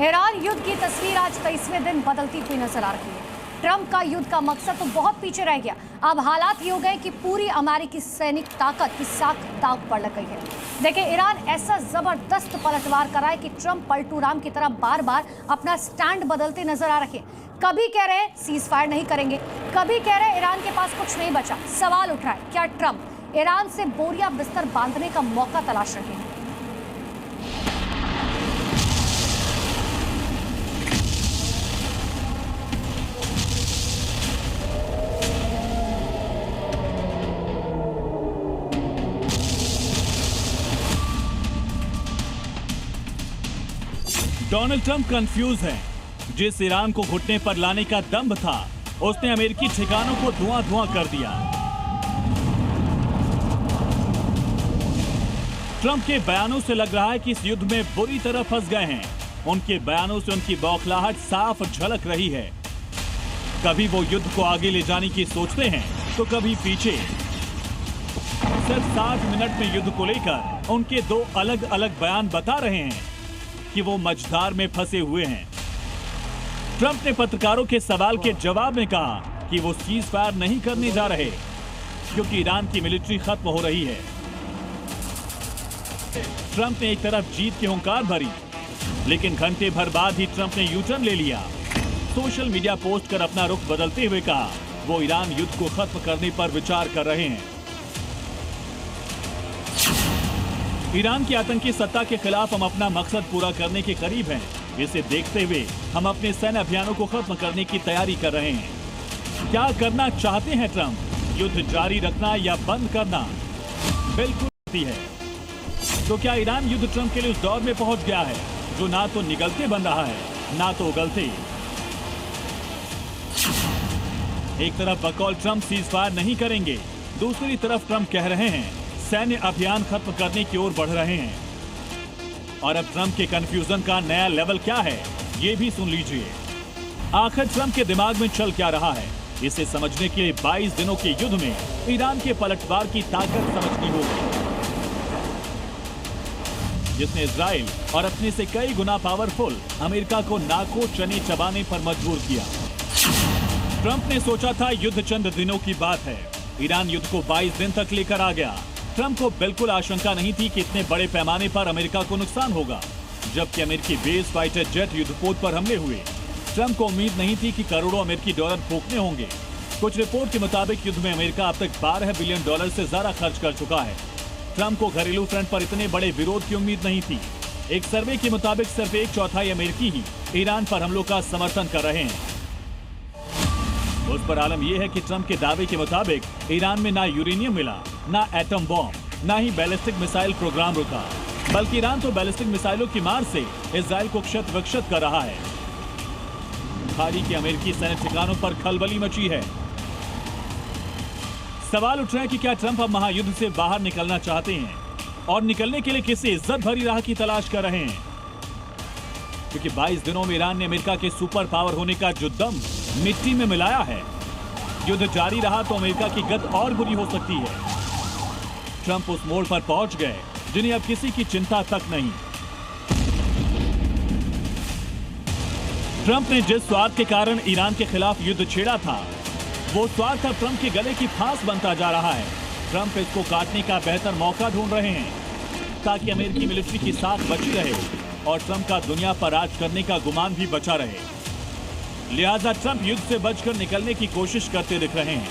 Iran युद्ध की तस्वीर आज 23वें दिन बदलती हुई नजर आ रही है। ट्रंप का युद्ध का मकसद तो बहुत पीछे रह गया। अब हालात ये हो गए कि पूरी अमेरिकी सैनिक ताकत की साख दांव पर लग गई है। देखिए, ईरान ऐसा जबरदस्त पलटवार करा है कि ट्रंप पलटू राम की तरह बार बार अपना स्टैंड बदलते नजर आ रहे हैं। कभी कह रहे हैं सीज फायर नहीं करेंगे, कभी कह रहे हैं ईरान के पास कुछ नहीं बचा। सवाल उठ रहा है, क्या ट्रंप ईरान से बोरिया बिस्तर बांधने का मौका तलाश रहे हैं? डोनाल्ड ट्रंप कंफ्यूज है। जिस ईरान को घुटने पर लाने का दम्भ था, उसने अमेरिकी ठिकानों को धुआं धुआं कर दिया। ट्रंप के बयानों से लग रहा है कि इस युद्ध में बुरी तरह फंस गए हैं। उनके बयानों से उनकी बौखलाहट साफ झलक रही है। कभी वो युद्ध को आगे ले जाने की सोचते हैं तो कभी पीछे। सिर्फ 60 मिनट में युद्ध को लेकर उनके दो अलग अलग बयान बता रहे हैं कि वो मझधार में फंसे हुए हैं। ट्रंप ने पत्रकारों के सवाल के जवाब में कहा कि वो सीज फायर नहीं करने जा रहे क्योंकि ईरान की मिलिट्री खत्म हो रही है। ट्रंप ने एक तरफ जीत की हुंकार भरी, लेकिन घंटे भर बाद ही ट्रंप ने यू टर्न ले लिया। सोशल मीडिया पोस्ट कर अपना रुख बदलते हुए कहा वो ईरान युद्ध को खत्म करने पर विचार कर रहे हैं। ईरान की आतंकी सत्ता के खिलाफ हम अपना मकसद पूरा करने के करीब हैं। इसे देखते हुए हम अपने सैन्य अभियानों को खत्म करने की तैयारी कर रहे हैं। क्या करना चाहते हैं ट्रंप? युद्ध जारी रखना या बंद करना? बिल्कुल है। तो क्या ईरान युद्ध ट्रंप के लिए उस दौर में पहुंच गया है जो ना तो निगलते बन रहा है ना तो उगलते? एक तरफ बकौल ट्रंप सीज फायर नहीं करेंगे, दूसरी तरफ ट्रंप कह रहे हैं सैन्य अभियान खत्म करने की ओर बढ़ रहे हैं। और अब ट्रंप के कंफ्यूजन का नया लेवल क्या है, ये भी सुन लीजिए। आखिर ट्रंप के दिमाग में चल क्या रहा है, इसे समझने के लिए 22 दिनों के युद्ध में ईरान के पलटवार की ताकत समझनी होगी, जिसने इजराइल और अपने से कई गुना पावरफुल अमेरिका को नाको चने चबाने पर मजबूर किया। ट्रंप ने सोचा था युद्ध चंद दिनों की बात है, ईरान युद्ध को 22 दिन तक लेकर आ गया। ट्रंप को बिल्कुल आशंका नहीं थी कि इतने बड़े पैमाने पर अमेरिका को नुकसान होगा। जबकि अमेरिकी बेस फाइटर जेट युद्धपोत पर हमले हुए, ट्रंप को उम्मीद नहीं थी कि करोड़ों अमेरिकी डॉलर फूकने होंगे। कुछ रिपोर्ट के मुताबिक युद्ध में अमेरिका अब तक $12 बिलियन से ज्यादा खर्च कर चुका है। ट्रंप को घरेलू फ्रंट पर इतने बड़े विरोध की उम्मीद नहीं थी। एक सर्वे के मुताबिक सिर्फ 1/4 अमेरिकी ही ईरान पर हमलों का समर्थन कर रहे हैं। उस पर आलम यह है कि ट्रंप के दावे के मुताबिक ईरान में ना यूरेनियम मिला, ना एटम बॉम्ब, ना ही बैलिस्टिक मिसाइल प्रोग्राम रुका, बल्कि ईरान तो बैलिस्टिक मिसाइलों की मार से इजराइल को क्षत विक्षत कर रहा है। खाड़ी के अमेरिकी सैन्य ठिकानों पर खलबली मची है। सवाल उठ रहे हैं कि क्या ट्रंप अब महायुद्ध से बाहर निकलना चाहते हैं और निकलने के लिए किसी इज्जत भरी राह की तलाश कर रहे हैं? क्योंकि 22 दिनों में ईरान ने अमेरिका के सुपर पावर होने का जो दम मिट्टी में मिलाया है, युद्ध जारी रहा तो अमेरिका की गत और बुरी हो सकती है। ट्रंप उस मोड़ पर पहुंच गए जिन्हें अब किसी की चिंता तक नहीं। ट्रंप ने जिस स्वार्थ के कारण ईरान के खिलाफ युद्ध छेड़ा था, वो स्वार्थ अब ट्रंप के गले की फांस बनता जा रहा है। ट्रंप इसको काटने का बेहतर मौका ढूंढ रहे हैं ताकि अमेरिकी मिलिट्री की साख बची रहे और ट्रंप का दुनिया पर राज करने का गुमान भी बचा रहे। लिहाजा ट्रंप युद्ध से बचकर निकलने की कोशिश करते दिख रहे हैं।